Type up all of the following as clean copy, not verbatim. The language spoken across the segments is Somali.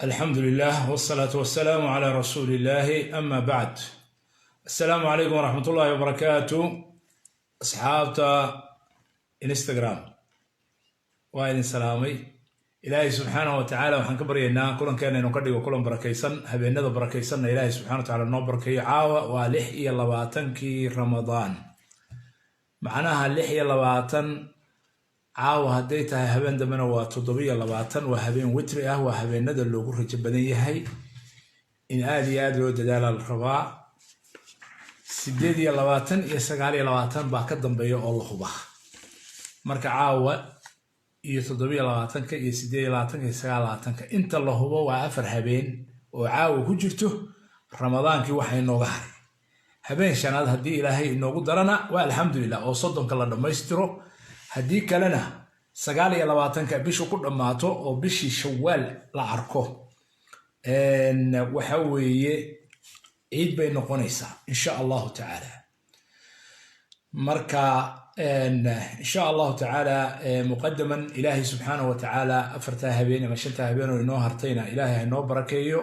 الحمد لله والصلاة والسلام على رسول الله أما بعد. السلام عليكم ورحمة الله وبركاته. أصحابتا إنستغرام وإن سلامي إلهي سبحانه وتعالى وحن كبرينا كلن كان نقدر وكلن بركيسن هبينا بركيسن إلهي سبحانه وتعالى نبركي عاوة ولحي لباتن كي رمضان معناها لحي لباتن caawa hadday tahay habeen dambena waa 7 waa habeen witri ah waa habeenada loogu rajo badan yahay in aad iyo aad loo dadaalo la rabaa 8 iyo 9 baa ka dambeeya oo la huba marka caawa iyo 7 iyo 8 iyo 8 iyo 9 inta la hubo waa 4 habeen oo caawa ku jirto ramadaankii waxa inooga haray habeen shanaad haddii ilaahay inoogu darana waa alxamdulillah oo 30 la dhamaystiro haddii kalena 29 bishu ku dhamaato oo bishii shawaal la arko waxa weeye ciid bay noqonaysaa insha Allah ta'ala marka insha Allah ta'ala muqaddaman ilaahi subhanahu wa ta'ala afarta habeen ama shanta habeen oo inoo hartayna ilaahi inoo barakeeyo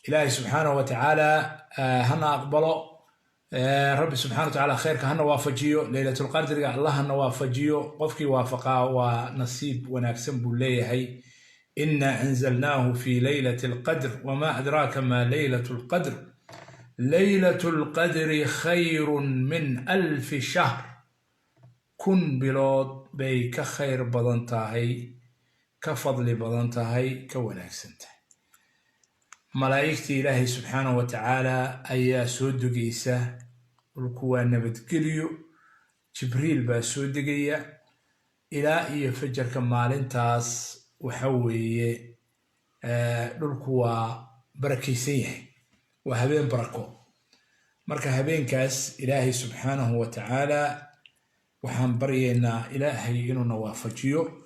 ilaahi subhanahu wa ta'ala hana aqbalo رب سبحانه وتعالى خير كهنا وافجيو ليلة القدر الله هنا وافجيو قفكي وافقا ونصيب ونكسم بالله هي إنا أنزلناه في ليلة القدر وما أدراك ما ليلة القدر ليلة القدر خير من 1000 شهر كن بلاد بي كخير بدنتاهي كفضل بدنتاهي كونكسنت ملائكتي إلهي سبحانه وتعالى أيا سودقيسة الكوى نبتقليو جبريل با سودقية إلهي فجر كمالين تاس وحوي الكوى بركيسيه وهبين بركو مركا هبين كاس إلهي سبحانه وتعالى وحن برينا إلهي إنو نوافجيو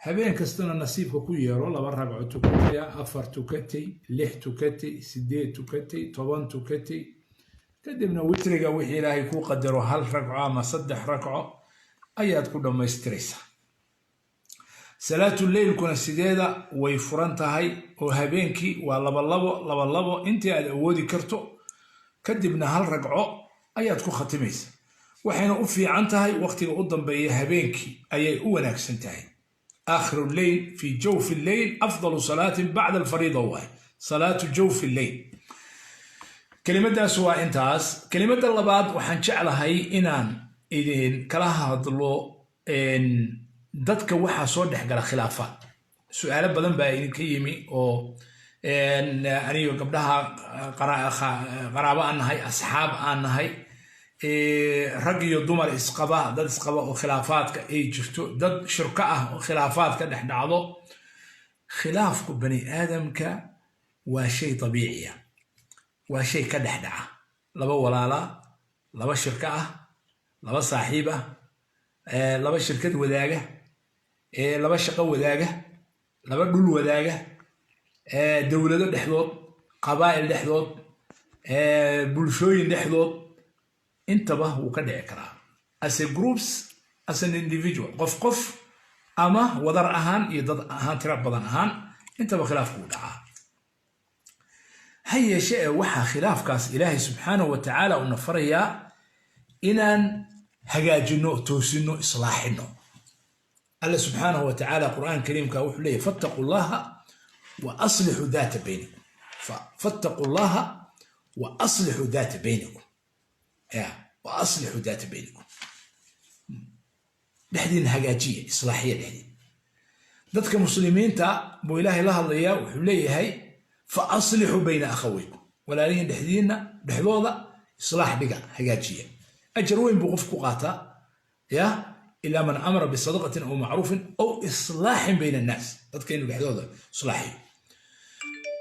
habeen kastana nasiibka ku yeero 2 ragco tukatay 4 tukatay 6 tukatay 8 tukatay 10 tukatay kadibna witriga wixii ilaahay ku qadaro 1 ragco ama 3 ragco ayaad ku dhamaystiraysaa salaatu leyl kuna sideeda way furan tahay oo habeenkii waa laba intii aad awoodi karto kadibna 1 ragco ayaad ku khatimaysaa waxayna u fiican tahay waqtiga u dambeeya habeenkii ayay u wanaagsan tahay آخر الليل في جوف الليل أفضل صلاة بعد الفريضة واحد صلاة جوف الليل كلمة سواء انتاس كلمة الله بعد وحنشعل هاي إنان إذن كلاها هدلو إن دتك وحا صدح على خلافات سؤال بدن باين كيمي أو إن أني قبلها قرابة أن هاي أصحاب أن هاي رجي الدمر إسقبا ضد إسقبا وخلافات كأي جفتو ضد شركاء وخلافات كنحن عضو خلاف بني آدم وشيء طبيعي وشيء كدحدعة لبا ولا لبا شركاء لبا صاحبة لبا شركة وداجة لبا شقة وداجة لبا دول وداجة دولة دحضوط قبائل دحضوط بلشوين دحضوط انتبه وكذا كرا as a groups as an individual قف أما وضر أهان يضد أهان تراب بدن أهان انتبه خلاف كودعا هي شيء وحى خلاف كاس إلهي سبحانه وتعالى ونفريا إنان هجاجنو توسنو إصلاحنو الله سبحانه وتعالى قرآن كريم كوحليه فاتقوا الله وأصلحوا ذات بينكم فاتقوا الله وأصلحوا ذات بينكم وأصلحوا ذات بينكم لحدين هجاجية إصلاحية لحدين ذاتك مسلمين تا بو إلهي الله الله وحوليه هاي فأصلحوا بين أخويكم ولا لين لحدين بحضوضة إصلاح بقى هجاجية أجروين بغفق قاتا يا إلا من أمر بصدقة أو معروف أو إصلاح بين الناس ذاتك إنه بحضوضة إصلاحية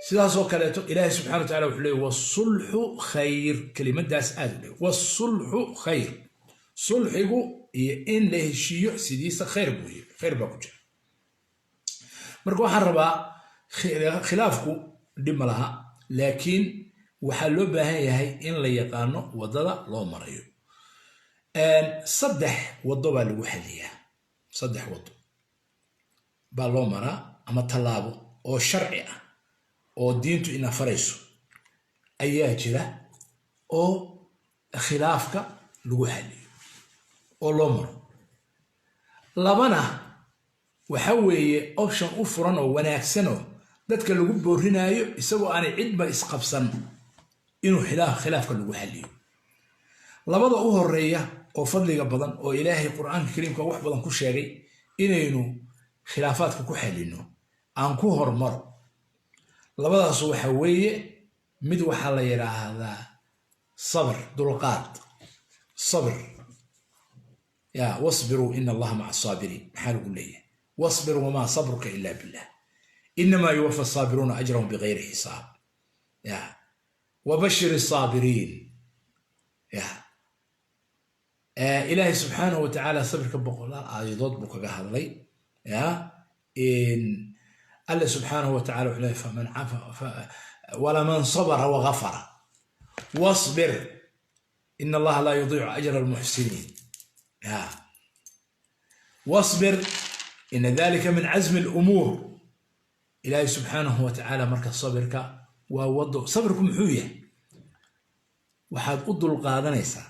سيداس وكالته إلهي سبحانه وتعالى وحليه والصلح خير كلمة داس آدم والصلح خير صلحه إن له شيء سيديس خير بوي خير بوجه مركو حربا خلافكو دم لها لكن وحلو بها هي إن لا يقانو وضلا لو مريو صدح وضبا لو حليه صدح وضو بالو مرا أما طلابه أو شرعي oo diintu ina farayso ayaa jira oo khilaafka lagu xaliyo oo loo maro labana waxa weeye option u furan oo wanaagsan oo dadka lagu boorinayo isagoo aan cidba isqabsan inuu khilaafka lagu xaliyo labada u horeeya oo fadliga badan oo ilaahay quraanka kariimka wax badan ku sheegay inaynu khilaafaadka ku xalino aan ku hormaro labadaas waxa weeye mid waxa la yiraahdaa sabr dulqaad sabr ya wasbiru inna allaha ma'a as-sabirin maxaa lagu leeyahay wasbir wama sabruka illa billah inma yuwaffa as-sabiruna ajrahum bighayri hisab ya وبشر الصابرين يا إلهي سبحانه وتعالى صبرك بقولا آيضات بك هذلي يا إن الله سبحانه وتعالى فمن عفا ولمن صبر وغفر واصبر إن الله لا يضيع أجر المحسنين يا واصبر إن ذلك من عزم الأمور إلهي سبحانه وتعالى مركز صبرك ووضع صبركم حوية waxaad u dulqaadanaysaa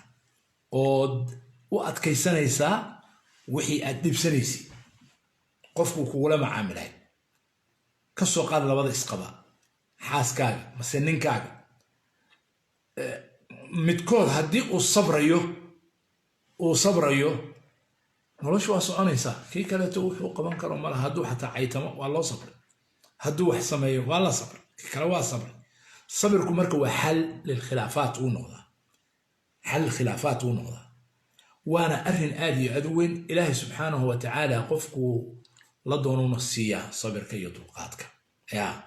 ood u adkaysanaysaa wixii aad dhibsanaysay qofku kugula macaamilay ka soo qaad labada isqaba xaaskaaga mase ninkaaga midkood haddii uu sabrayo noloshu waa soconaysaa kii kaleeto wuxuu qaban karo malaha hadduu xataa caytamo waa loo sabray hadduu wax sameeyo waa la sabray kii kale waa sabray صبركم مركو حل للخلافات ونقضى حل الخلافات ونقضى وانا ارهن ادي ادوين الهي سبحانه وتعالى قفكو لدونو نصية صبر كي يطلقاتك يا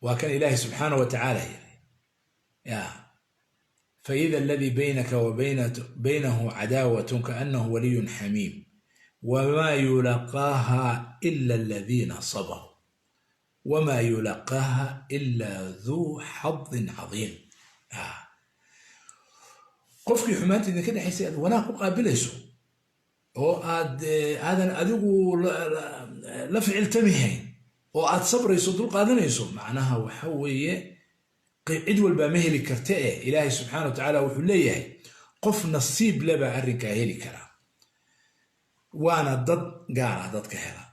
وكان الهي سبحانه وتعالى يا فإذا الذي بينك وبينه عداوة كأنه ولي حميم وما يلقاها إلا الذين صبروا وما يلقاها إلا ذو حظ عظيم قفكي حمانتي إذا كده حيث وانا قابليسو oo aadan adigu la ficiltamihayn oo aad sabrayso dul qaadanayso macnaha waxa weeye cid walba ma heli karta ilaahay subhanahu wa ta'ala wuxuu leeyahay qof nasiib laba arrinka heli kara waana dad gaar dadka hela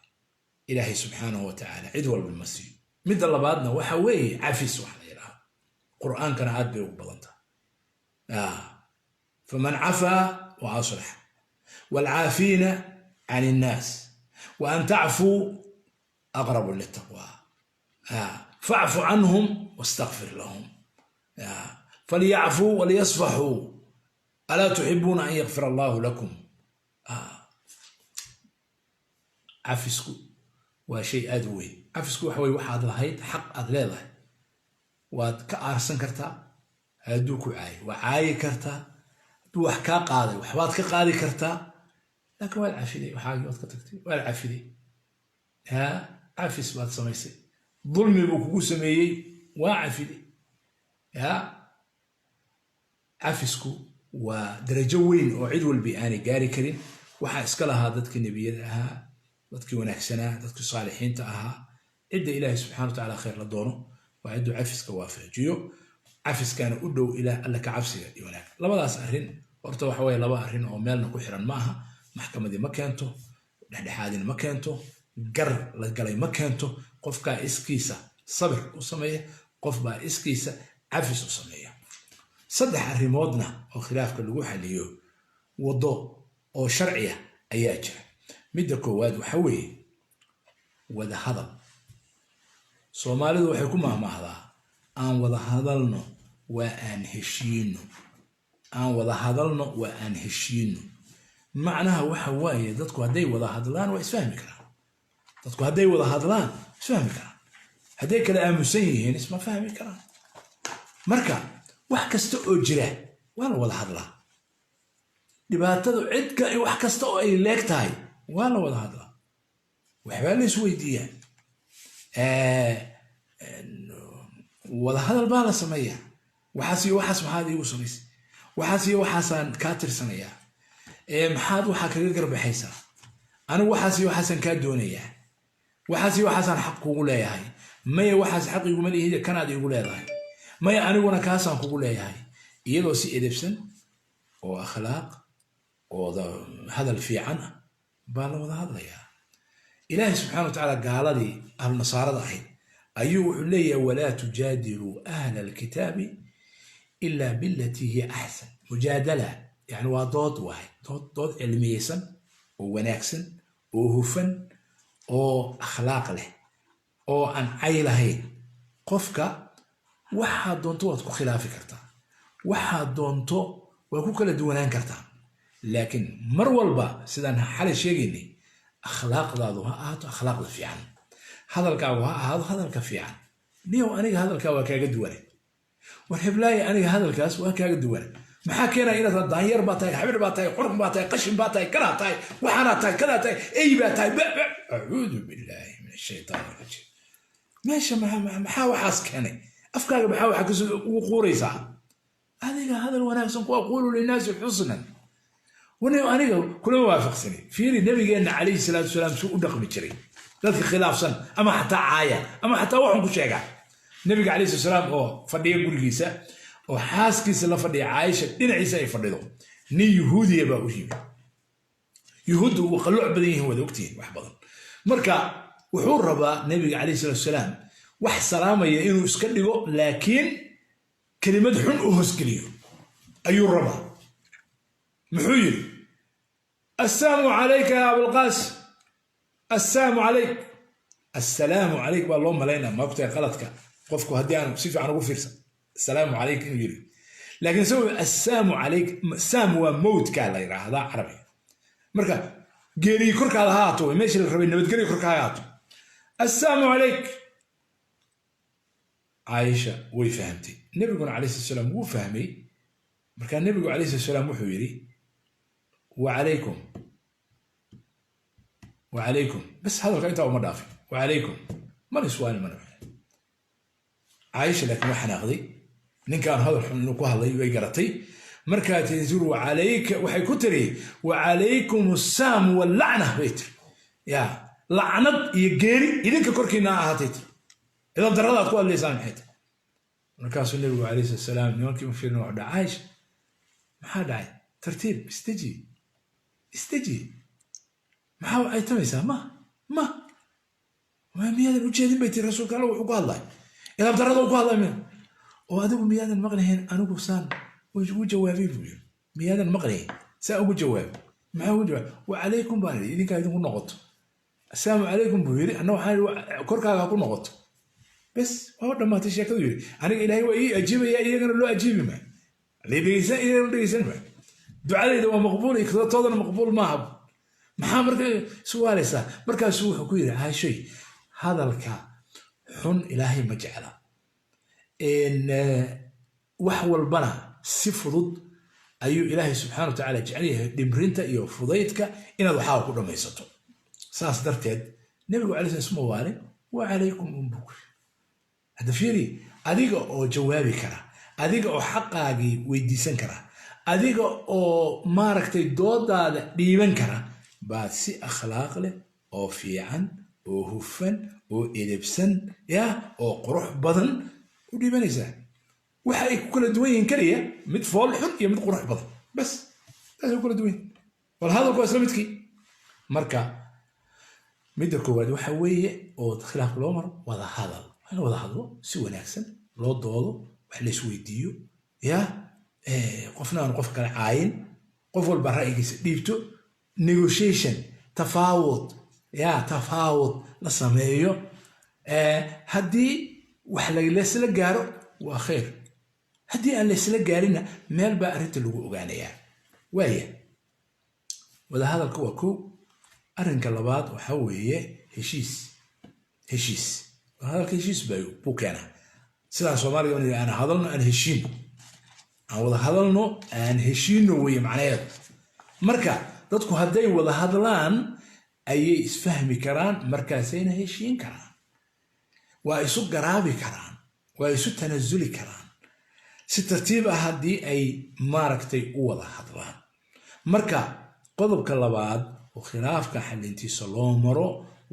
ilaahay subhanahu wa ta'ala cid walba masiib mid labaadna waxa weeye afis wax la yiraahdo quraankana aad bay u badanta faman afa wa aslaha والعافين عن الناس وأن تعفوا أقرب للتقوى فاعف عنهم واستغفر لهم فليعفوا وليصفحوا ألا تحبون أن يغفر الله لكم عفسكو وشيء أدوي عفسكو حوي واحد لهيد حق أدلله وكأرسن كرتا هدوكو وعاي كرتا وحكا قاضي وحبات كقاضي كرتا لكن والعافيدي وحاجة وتكتكتي والعافيدي عافس بعد سميسي ظلمي بكو سميي وعافيدي عافسكو ودرجة وين وعيد والبياني قاري كريم وحا اسكالها ضدك النبي لها ضدك ونكسنا ضدك صالحين تاها إدى إلهي سبحانه وتعالى خير لدونه وعدو عافسك وافجيو عافس كان أدو إلى ألك عفسك يوناك لما لا سأهرين ورطوا حوالي لما أهرين أو مالنا كحرا معها محكمة دي مكانته لحدحادين مكانته قر لقلي مكانته قفكا إسكيسة صبر وسمية قفبا إسكيسة عفس وسمية صدح الرمودنا أو خلافك اللقوحة اللي وضو أو شرعية أياجة مدى كواد وحوي وذا هذا صومالي وحيكون مع هذا aan wada hadalno waa aan heshiino macnaha waxa waaye dadku haday wada hadlaan waa isfahmi karaan haday kala aamusan yihiin isma fahmi karaan marka wax kasta oo jira waa la wada hadlaa dhibaatadu cidka wax kasta oo ay leegtahay waa la wada hadlaa waxba la isweydiiyaa wada hadal baa la sameeyaa waxaas iyo waxaas maxaad iigu samaysay waxaas iyo waxaasaan kaa tirsanayaa maxaad waxaa kaga garbaxaysaa anigu waxaas iyo waxaasaan kaa doonayaa waxaasi waxaasaan xaq kugu leeyahay maya waxaas xaq iguma leeyahay kanaad igu leedahay maya aniguna kaasaan kugu leeyahay iyadoo si edebsan oo akhlaaq oo hadal fiican baa la wada hadlayaa ilaahay subxaana wa tacaala gaaladii ahlunasaarada ahayd ayuu wuxuu leeyahay walaa tujaadiluu ahla alkitaabi ilaa bilatii hiya axsan mujaadala yani waa dood wahay dood cilmiyeysan oo wanaagsan oo hufan oo akhlaaq leh oo aan cay lahayn qofka waxaad doonto waad ku khilaafi kartaa waxaad doonto waa ku kala duwanaan kartaa laakiin mar walba sidaan xalay sheegaynay akhlaaqdaadu ha ahaato akhlaaqda fiican hadalkaagu ha ahaado hadalka fiican niyow aniga hadalkaa waa kaaga duwane war heblaaya aniga hadalkaas waa kaaga duwane maxaa keenaya inaad daanyar baa tahay xabir baa tahay qurun baa tahay qashin baa tahay kanaa tahay waxaanaa tahay kadaa tahay ey baa tahay acuudu billaahi min ashaytaan rajiim meesha maxaa waxaas keenay afkaaga maxaa waxa ugu quuraysaa adiga hadal wanaagsan ku aquulu linnaasi xusnan ونيو أنا كل ما وافقني فيني نبي جينا عليه الصلاة والسلام سوء دقم الشري ذلك خلاف سن أما حتى عاية أما حتى وحنا كشجع نبي عليه الصلاة والسلام أو فدي يقول كيسة أو حاس كيسة لا فدي عايشة دين عيسى يفرده ني يهودي يبقى وجيب يهود وخلوع بديه هو ذوقتين وحبضن مركا وحور ربا نبي عليه الصلاة والسلام وحسلامة ينو اسكليو لكن كلمة حن أهسكليو أيو ربا محير السلام عليك يا أبو القاسم السلام عليك السلام عليك والله لينا ما بتاعي غلطك قفكو هدي أنا بصير أنا أقول فرصة السلام عليك يجري لكن سوي السلام عليك سام وموت كلا يرى هذا عربي مركا جري كرك على هاتو ماشي الربي نبت جري كرك على هاتو السلام عليك عائشة ويفهمتي النبي عليه الصلاة والسلام هو فهمي مركا النبي عليه الصلاة والسلام وحويري وعليكم بس هذا القيت أو مدافع وعليكم ما نسواني منه عايشة لك ما حناقضي نين كان هذا الحنوك وهذا يقرطي مركات يزور وعليك وحي كتري وعليكم السام واللعنة بيتر يا لعنة يجري إذن كوركينا هاتيت إذا درضت قول اللسان حيت مركاس النبي عليه الصلاة والسلام يمكن في نوع عايش ما حد عاي ترتيب استجي محاول أي تميسها ما ميادن وجهين بيت الرسول قالوا وحقوا الله إذا بدرضوا وقوا الله منه وهذا ميادن مغنيين أنا قفصان وجوابي فيه ميادن مغنيين سأقول جواب معه جواب وعليكم باري إذن كان يقول نغط السلام عليكم بويري أنه حال كوركا يقول نغط بس هو لما تشيك يقول أنا إلهي وإيه أجيب يا إيه أنا لو أجيب ما اللي بيسأل إيه اللي بيسأل ما دعاء إذا مقبول يكذا تظن مقبول ما هب محامر سوالسة مركز سوح كويرة هاي شيء هذا الكا حن إلهي مجعله إن وحول بنا سفرض أيو إلهي سبحانه وتعالى جعليه دمرنتا إيو فضيتك إن ضحاو كله ما يسطو ساس درتد نبي عليه اسمه والي وعليكم أمبوك هذا فيري أديك أو جوابي كرا أديك أو حقاقي ويديسن كرا adiga oo maaragtay doodaada dhiiban kara baad si akhlaaq leh oo fiican oo hufan oo edebsan ya oo qurux badan u dhiibanaysaa waxa ay ku kala duwan yihiin kaliya mid fool xun iyo mid qurux badan bas taas ku kala duwan wal hadalku isla midkii marka midda koowaad waxa weeye oo khilaaf loo maro wada hadlo si wanaagsan loo doodo wax la isweydiiyo ya قفنا نقف كالعاين قفوا البرائي ديبتو negotiation تفاوض لسميو هدي وحلا لسلا جارو وخير هدي أن لسلا جارينا مال بقرت اللي وقعنيها وهي وده هذا الكوكو أرن كلابات وحويه هشيس وهذا الهشيس بوكانا سلا سومالي أنا هذا أنا هشيم aan wada hadalno aan heshiino way macnaheedu marka dadku haday wada hadlaan ayay isfahmi karaan markaasayna heshiin karaan waa isu garaabi karaan waa isu tanazuli karaan si tartiib ah hadii ay maaragtay u wada hadlaan marka qodobka labaad oo khilaafka xalintiisa loo maro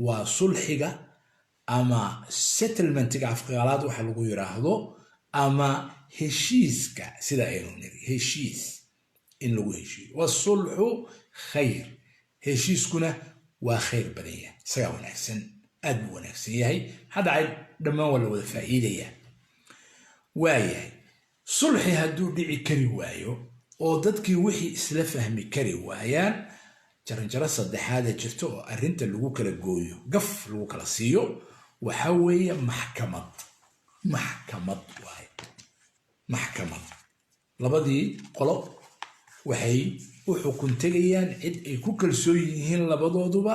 waa sulxiga ama settlementiga afqalaad waxa lagu yiraahdo ama heshiiska sida aynu niri heshiis in lagu heshiiyo wasulhu khayr heshiiskuna waa khayr badan yahay isaga wanaagsan aad buu wanaagsan yahay hada ay dhamaan wada faa'iidaya waayahay sulxi hadduu dhici kari waayo oo dadkii wixii isla fahmi kari waayaan jaranjaro saddexaad jirto oo arrinta lagu kala gooyo gaf lagu kala siiyo waxa weeye maxkamad waaye maxkamad labadii qolo waxay u xukun tagayaan cid ay ku kalsoon yihiin labadooduba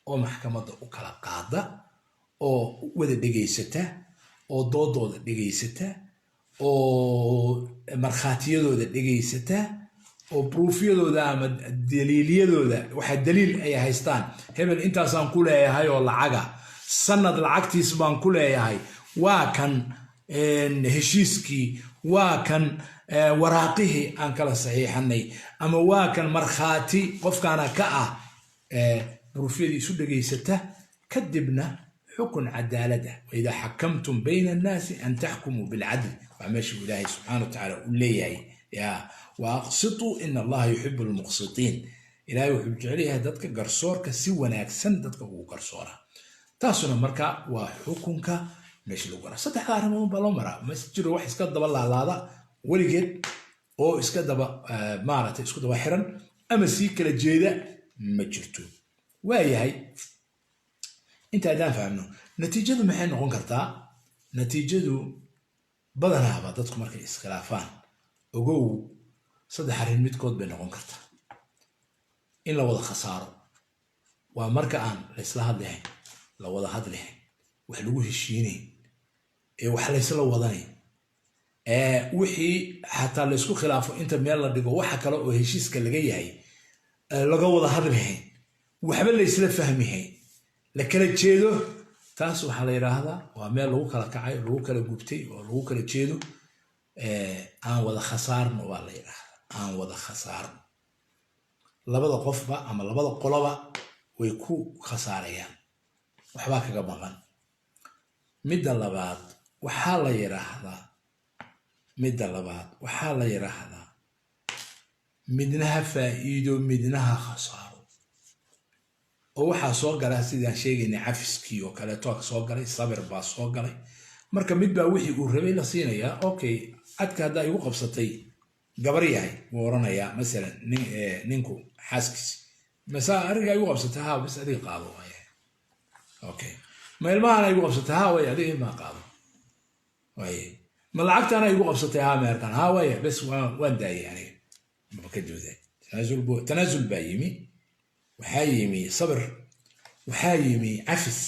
oo maxkamadda u kala qaada oo wada dhageysata oo doodooda dhageysata oo markhaatiyadooda dhageysata oo proofyadooda ama daliilyadooda waxa daliil ay haystaan hebel intaasaan ku leeyahay oo lacaga sanad lacagtiis baan ku leeyahay waa kan heshiiskii waa kan waraaqihii aan kala saxiixanay ama waa kan markhaati qofkaana ka ah proofyadii isu dhageysata kadibna xukun cadaalada وإذا حكمتم بين الناس أن تحكموا بالعدل وعماشي الله سبحانه وتعالى وليهي يا وأقسطوا إن الله يحب المقسطين إلهي يحب جعليها دادك قرصور كسوى ناكسن دادك هو قرصورة تاسونا مركا وحكمك ماشي لو قرص صدح قارمون بالأمرا ما سجلوا واحد اسكدب الله على هذا ولقيت أو اسكدب مارت اسكدب حرا أما سيك لجيدة ما جرتو وهي انت ادان فهمنو نتيجته maxay noqon kartaa natiijadu badanaaba dadku markay iskhilaafaan ogow saddex arrin midkood bay noqon kartaa in la wada khasaaro waa marka aan la isla hadlayn la wada hadlayn wax lagu heshiinay ee wax la isla wadanay wixii xataa la isku khilaafo inta meel la dhigo waxa kale oo heshiiska laga yahay laga wada hadlayn waxba la isla fahmihay la kala jeedo taas waxa la yiraahdaa waa meel lagu kala kacay lagu kala gubtay oo lagu kala jeedo aan wada khasaarno waa la yiraahdaa aan wada khasaarno labada qofba ama labada qoloba way ku khasaarayaan waxba kaga maqan midda labaad waxa la yiraahdaa midnaha faa'iido midnaha khasaaro oo waxa soo galay sidaan sheegaynay cafiskii oo kale toog soo galay sabir baa soo galay marka mid baa wixii uu rabay la siinaya okay adka hada igu qabsatay gabar yahay wuu oranayaa mesela ninku xaaskiis masa ariga igu qabsatay ha bas adiga qaado waaye okay ma ilmaha igu qabsatay ha way adiga ma qaado waaye ma lacagtana igu qabsatay ha meerkan ha waaye bas waan daayay yani ma ka dooday tanazul bayimi وحايمي صبر وحايمي عفس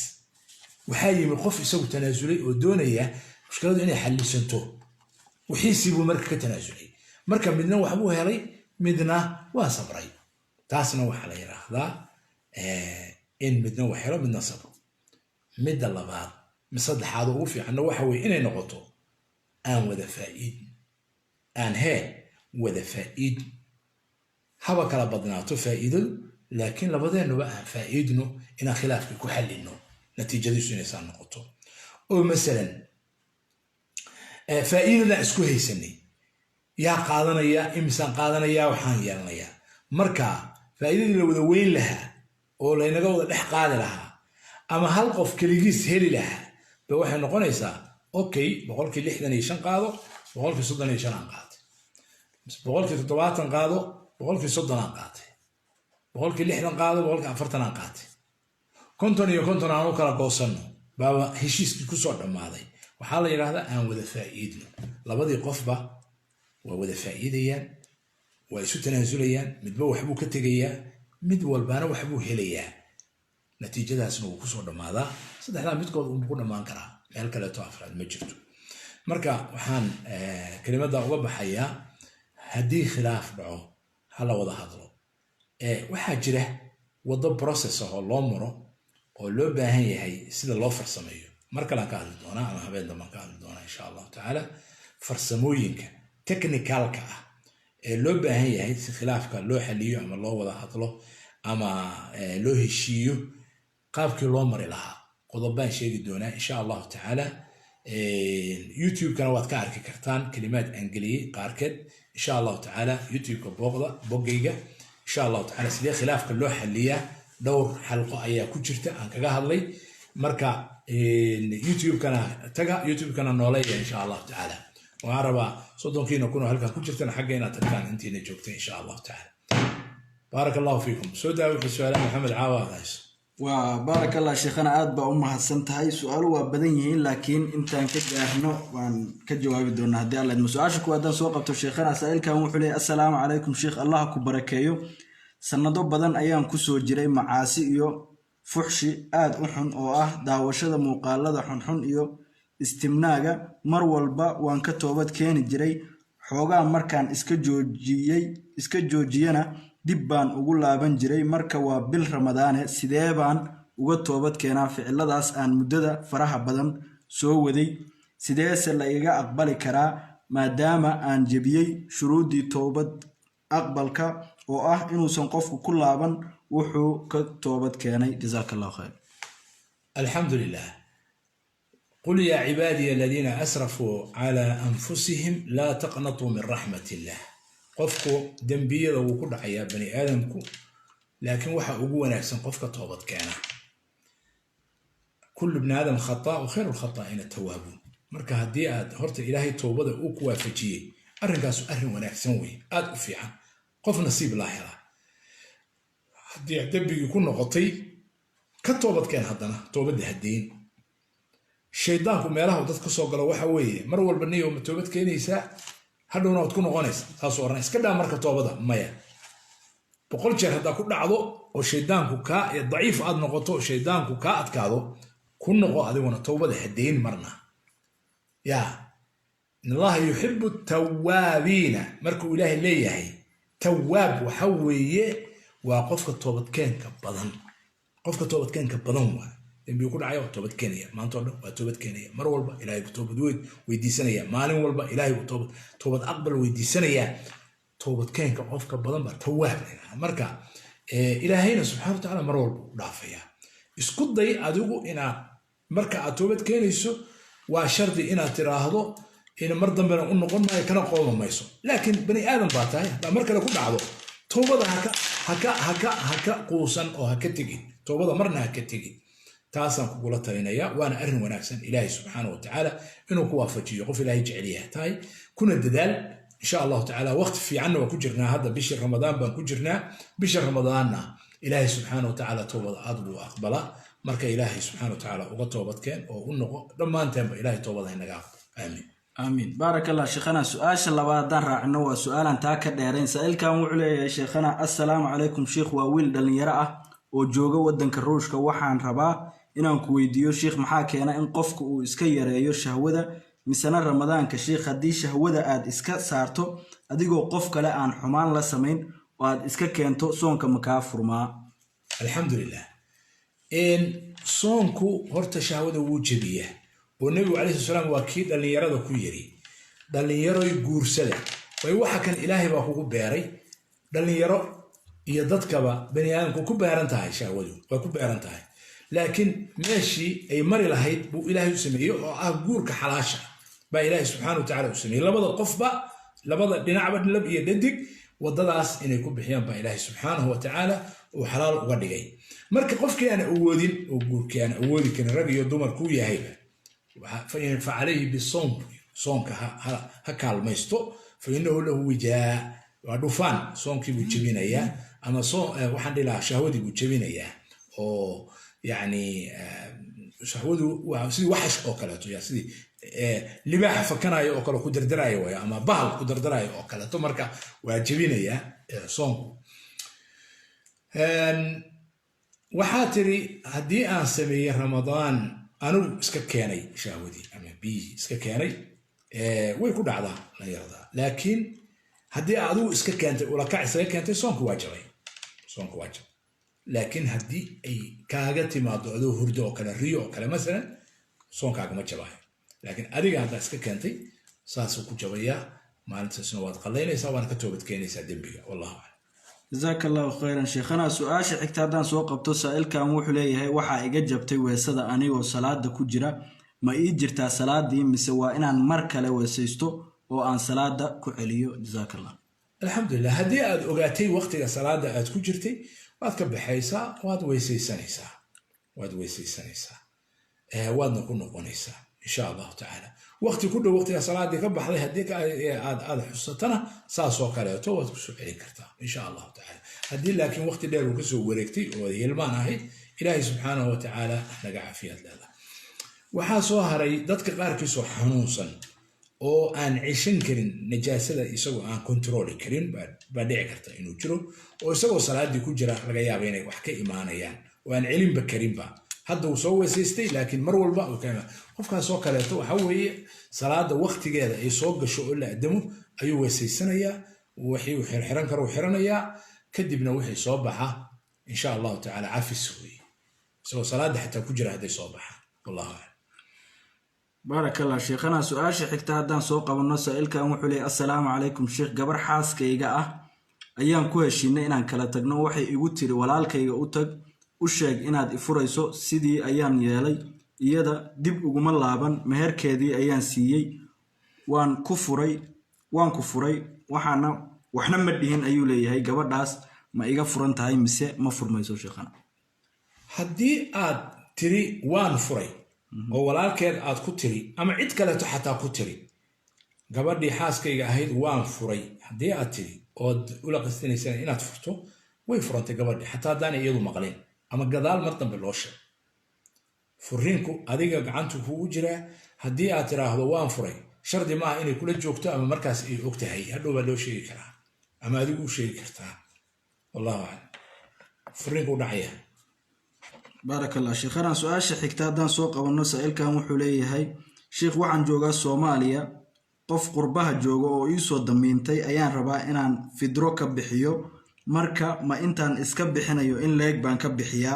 وحايمي قف يسوي تنازلي ودونية مشكلة إني حل سنتو وحيسي بمركة تنازلي مركب مدنا وحبوها لي مدنا وصبري تاسنا وحلا يراهدا إن مدنا وحلا مدنا صبر مد الله بعض مصدح هذا وفي عنه وحوي إني نقطه آن وذا فائد آن هاي وذا فائد هوا كلا بدناتو فائد لكن لبدأنا بقى فائدنا إن خلاف كحلنا نتيجة دي سنة سنة نقطة أو مثلا فائدنا اسكو هي سني يا قادنا يا إمسان قادنا يا وحان يالنا يا مركا فائدنا لو ذوين لها أو لأنك وضع الإحقاد لها أما هلقف كليجيس هيلي لها بوحي نقول إيسا أوكي بقولك اللي إحنا نيشان قادو بقولك صدنا نيشان قاد بس بقولك تطوات قادو بقولك صدنا قاد بقولك اللي إحنا قادو بقولك أفرتنا قاد كنتون يكونتون عنو كلا قوصنو بابا هشيس كسور عماضي وحالا يراهدا أن وذا فائدنا لبدي قفبة ووذا فائديا ويسو تنازليا مدبو وحبو كتغيا مدبو البانا وحبو هليا نتيجة دا سنو كسور عماضا صدح لا مدكو ونبقونا ما انكرا مهل كلا توافراد مجرتو مركا وحان كلمة دا وبا حيا هدي خلاف بعو هلا وضا هضلو waxaa jira wado process oo loo maro oo loo baahan yahay sida loo farsameeyo marka la ka hadli doona ama habeen dama ka hadli doona insha Allah taala farsamooyinka technicalka ah ee loo baahan yahay si khilaafka loo xaliyo ama loo wada hadlo ama loo heshiiyo qaabkii loo mari lahaa qodobaan sheegi doonaa insha allahu tacaala youtube-kana waad ka arki kartaan kalimaad aan geliyey qaarkeed insha allahu tacaala youtube-ka boggayga insha allahu tacaala sidee khilaafka loo xaliyaa dhowr xalqo ayaa ku jirta aan kaga hadlay marka youtube-kana taga youtube-kana nooleeya insha allahu tacaala waxaan rabaa 30 kun oo halkan ku jirtana xagga inaad tagtaan intiina joogta insha allahu tacaala بارك الله فيكم سوداء سؤال محمد عواض وبارك الله شيخنا عاد بأمها سنتهاي سؤال وبدنيه لكن أنت كجاهنا وان كجواب دون هدي الله المسؤاشك وادن سوقته شيخنا سائل كان وحلي السلام عليكم شيخ الله كبركيو سندو بدن أيام كسو جري معاسي إيو فحشي آد أحن أو داوشة مقالة حن إيو استمناجا مرولبا وان كتوبت كين جري حوجا مركان إسكجوجينا dib baan ugu laaban jiray marka waa bil ramadaane sidee baan uga toobad keenaa ficiladaas aan muddada faraha badan soo waday sideese la iga aqbali karaa maadaama aan jebiyey shuruudii toobad aqbalka oo ah inuusan qofku ku laaban wuxuu ka toobad keenay jazakallahu khayr alhamdulillah qul ya ibadiy alladhina asrafu ala anfusihim la taqnatu min rahmatillah qofku dambiyada uu ku dhacayaa bani aadamku laakiin waxa ugu wanaagsan qofka toobad keena kullu ibn aadam khata wa khayru khata'ina tawwabun marka hadii aad horta ilaahay toobada uu ku waafajiyay arrinkaas arrin wanaagsan weey aad u fiican qof nasiib la hela hadii dambigi ku noqotay ka toobad keen hadana toobada hadeen shaydaanku meelaha dadka soo galo waxa weeye mar walba niyo ma toobad keenaysaa hadhowna waad ku noqonaysa taasoo oran iska dhaa marka toobada maya boqol jeer haddaa ku dhacdo oo shaydaanku kaa daciif aad noqoto oo shaydaanku kaa adkaado ku noqo adiguna toobada hadeyn marna ya in allah yuhibbu tawaabiina markuu ilaahay leeyahay tawaab waxa weeye waa qofka toobadkeenka badan waa dambi ku dhacayo toobad keenaya maanta oo dhan waa toobad keenaya mar walba ilaahay ku toobad weydiisanaya maalin walba ilaahay ku toobad aqbal weydiisanaya toobad keenka qofka badan ba tawaab marka ilaahayna subhanahu wa ta'ala mar walba u dhaafaya isku day adigu inaad marka aad toobad keenayso waa shardi inaad tiraahdo in mar dambena u noqon maayo kana qoomayso laakiin bani aadam baa tahay mar kale ku dhacdo toobada haka quusan oo haka tagi toobada marna haka tagi تاسان كقولة ترينيا وأنا أرن وناكسن إلهي سبحانه وتعالى إنه كوافجي يقف إلهي جعليها تاي كنا الدلال إن شاء الله تعالى وقت في عنا وكجرنا هذا بشر رمضان بنكجرنا بشر رمضاننا إلهي سبحانه وتعالى توبة أضل وأقبله مرك إلهي سبحانه وتعالى وقتوبة كان وإنه لما أنت إلهي توبة هنا آمين آمين بارك الله شيخنا سؤال الله بعد عنه سؤالا تاكد دارين سأل كان وعلي يا شيخنا السلام عليكم شيخ وويل دلني يرأه وجوجا ودن كروشك وحان رباه inaan ku weydiiyo sheekh maxaa keena in qofku uu iska yareeyo shahwada misana ramadaanka sheekh hadii shahwada aad iska saarto adigoo qof kale aan xumaan la sameyn oo aad iska keento soonka ma ka furmaa alxamdulillah in soonku horta shahwada wuu jabiya oo nabiga kaleey salaam waa kii dhalinyarada ku yiri dhalinyaroy guursada way waxa kan ilaahay baa kugu beeray dhalinyaro iyo dadkaba bani aadamku ku beeran tahay shahwadu waa ku beeran tahay لكن ماشي أي مري لهيد بو إلهي يسميه أقول كحلاشة با إلهي سبحانه وتعالى يسميه لبضا القفبة لبضا لنعبد لب يددك وضداس إن يكون بحيان با إلهي سبحانه وتعالى وحلال وغدقي مركي قفك أنا أودين وقول كان أودي كان الرجل يدومر كوية هيبة فعليه بالصوم صوم هكال ميستو فإنه له وجاء ودفان صوم كي بيجبين إياه أما صوم وحد لا شهودي بيجبين إياه أو يعني شهوده وسيدي وحش او كلاتو يا سيدي لباح فكنايو او كلا كدردرايو يا اما بحل كدردرايو او كلاتو marka waajibinaya soonku waxa tiri hadii aan sameeyay ramadaan anu iska keenay shahwadii ama bi iska keenay way ku dhacdaa la yarda laakiin hadii aadu iska keentay ula kac iska keentay soonku waajibay لكن هدي أي كاغتي ما دعوه هردو أو كلا ريو أو كلا مثلا صون كاغ ما جباه لكن أريجا هذا إسك كنتي ساسو كجبايا ما أنت سنوات قليلة سواء كتوبت كيني سادم بيا والله أعلم جزاك الله خيرا شيخنا سؤال حكت هذا سوق قبطو سائل كان وحو ليهي وحا إيجا جبتي ويسادا أنيغو صلاة دا كجرا ما إي جرتا صلاة دي مسوا إنان مركلة ويسيستو وآن صلاة دا كعليو جزاك الله الحمد لله هدي أد أغاتي وقتك صلاة أد كجرتي واد كبحيسا واد ويسيسانيسا واد ويسيسانيسا واد نكون نقونيسا إن شاء الله تعالى وقت كل وقت صلاة دي كبح لي هديك أد حصتنا ساسو كاليوتو واد كسو علي كرتا إن شاء الله تعالى هدي لكن وقت دير وكسو وريكتي ويلمان هاي إلهي سبحانه وتعالى نقع فيها الله وحاسو هري دادك قاركيسو حنوصا oo aan cishan karin najaasada isagoo aan control karin ba dhici karta inuu jiro oo isagoo salaadii ku jira laga yaabo inay wax ka imaanayaan oo aan cilinba karinba hadda uu soo weesaystay laakiin mar walba uu kana qofkaas oo kaleeto waxa weeye salaada waqtigeeda ay soo gasho oo la adamo ayuu weesaysanayaa wixii uu xiran karo xiranayaa kadibna wixii soo baxa insha Allah ta'ala afis weeye isagoo salaada xitaa ku jira haday soo baxa wallahi بارك الله شيخنا سؤال حكت هذا سوق قبل سائل كان وحولي السلام عليكم شيخ قبر حاس كيغا أيام كوهشينا إنان كلا تقنو وحي إيغوتيري ولال كيغا أوتاق وشيغ إناد إفوريسو سيدي أيام يالي إيادا ديب أغمان لابان مهر كيدي أيام سيي وان كفوري وحنا مدهين أيو ليهي قبر داس ما إيغا فرانتهاي مسي ما فرميسو شيخنا هدي آد تري وان فري oo walaalkeed aad ku tiri ama cid kale xataa ku tiri gabadhii xaaskayga ahayd waan furay hadii aad tiri oo ula qastinaysan inaad furto way furantay gabadhii xataa hadaan iyadu maqleen ama gadaal mar dambe loo sheeg furinku adiga gacantu kugu jira hadii aad tiraahdo waan furay shardi ma aha inay kula joogto ama markaas ay ogtahay hadhow baa loo sheegi karaa ama adigu u sheegi kartaa wallahu a'lam furinku dhacaya بارك الله شيخنا سؤال حكت هذا سوق قبل سائل كان وحولي هاي شيخ وعن جوجا سوماليا قف قربها جوجا ويسو دمينتي أيان ربا إنان في دروك بحيو مركا ما إنتان إسكب بحنايو إن ليك بان كبحيا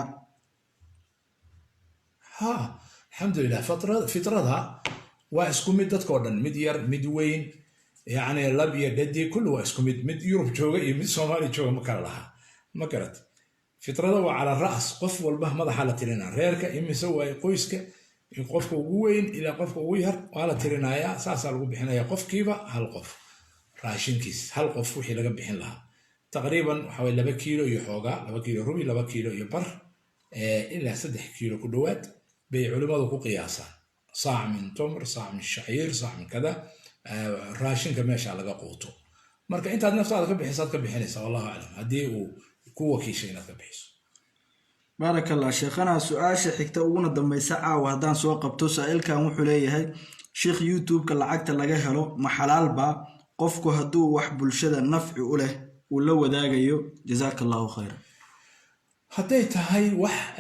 ها الحمد لله فترتها واسكو مدت كوردن مدير مدوين يعني لبيا ددي كله واسكو مد يوروب جوجا يمد سومالي جوجا مكرلها مكرت fitrada waa ala raas qof walba madaxa la tirina reerka imise way qoyska in qofka ugu weyn ila qofka ugu yar waa la tirinaya saasa lagu bixinaya qofkiiba hal qof raashinkiis hal qof wixii laga bixin lahaa taqriiban waxa way 2 kiilo iyo xooga 2 kiilo rubi 2 kiilo iyo bar ilaa 3 kiilo ku dhawaad bay culimadu ku qiyaasaan saac min tamr saac min sha'ir saac min kada raashinka meesha laga quuto marka intaad naftaada ka bixisaad ka bixinaysa wallahi a'lam hadii uu كوا كيشين هذا بحيس بارك الله شيخنا سؤال حكت أقولنا دم يسعى وهدان سوق قبتو سائل كان وحولي هاي شيخ يوتيوب كلا عقت لقى هلو محلال با قفكو هدو وحبل شدة نفع وله ولو ذاقيو جزاك الله خيرا هديت هاي وح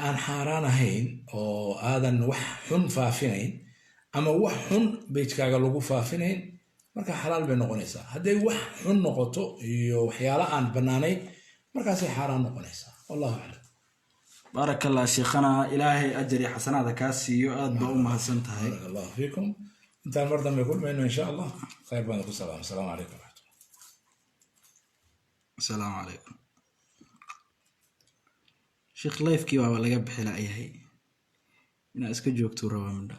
عن حارانا هين أو هذا وح حن فافنين أما وح حن بيتكا قلوبو فافنين مركا حلال بنقونيسا هدي وح حن نقطو يوحيالا عن بناني مركاسي حرام نقوليسا والله أعلم بارك الله شيخنا إلهي أجري حسنات كاسي يؤد بأمها سنتهي بارك الله فيكم انت المرضى ما يقول منه إن شاء الله خير بانكم السلام عليكم ورحمة الله السلام عليكم شيخ لايف كي وابا لقب حلا أي هي أنا أسكت جوكتو روا من ده